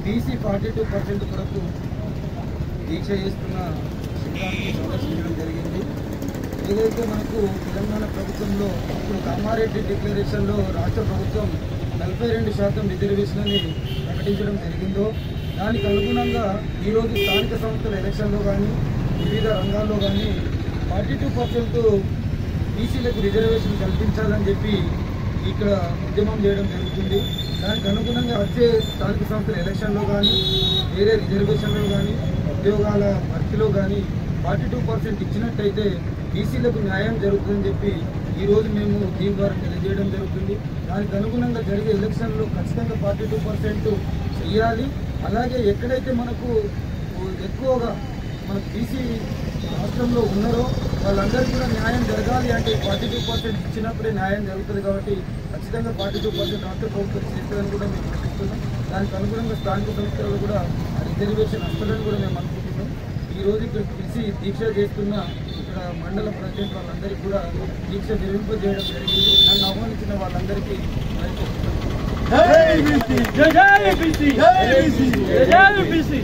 BC 42% కొరకు దీక్ష చేస్తున్న శిబిరాన్ని సందర్శించడం జరిగింది. ఏదైతే మనకు తెలంగాణ ప్రభుత్వంలో ఇప్పుడు కామారెడ్డి డిక్లరేషన్లో రాష్ట్ర ప్రభుత్వం 42% రిజర్వేషన్ని ప్రకటించడం జరిగిందో దానికి అనుగుణంగా ఈరోజు స్థానిక సంస్థల ఎలక్షన్లో కానీ వివిధ రంగాల్లో కానీ 42% బీసీలకు రిజర్వేషన్ కల్పించాలని చెప్పి ఇక్కడ ఉద్యమం చేయడం జరుగుతుంది. దానికి అనుగుణంగా వచ్చే స్థానిక సంస్థల ఎలక్షన్లో కానీ వేరే రిజర్వేషన్లో కానీ ఉద్యోగాల భర్తీలో కానీ 42% ఇచ్చినట్టయితే బీసీలకు న్యాయం జరుగుతుందని చెప్పి ఈరోజు మేము దీని ద్వారా తెలియజేయడం జరుగుతుంది. దానికి అనుగుణంగా జరిగే ఎలక్షన్లో ఖచ్చితంగా 42% చేయాలి. అలాగే ఎక్కడైతే మనకు ఎక్కువగా మనకు బీసీ రాష్ట్రంలో ఉన్నారో వాళ్ళందరికీ కూడా న్యాయం జరగాలి అంటే 42% ఇచ్చినప్పుడే న్యాయం జరుగుతుంది. కాబట్టి ఖచ్చితంగా 42% రాష్ట్ర ప్రభుత్వం చేస్తుందని కూడా మేము ఆశిస్తున్నాం. దానికి అనుగుణంగా స్థానిక సంస్థలలో కూడా రిజర్వేషన్ వస్తుందని కూడా మేము అనుకుంటున్నాం. ఈరోజు ఇక్కడ పిలిచి దీక్ష చేస్తున్న ఇక్కడ మండల ప్రెసిడెంట్ వాళ్ళందరికీ కూడా దీక్ష నిర్వహింపజేయడం జరిగింది. నన్ను ఆహ్వానించిన వాళ్ళందరికీ జై బీసీ.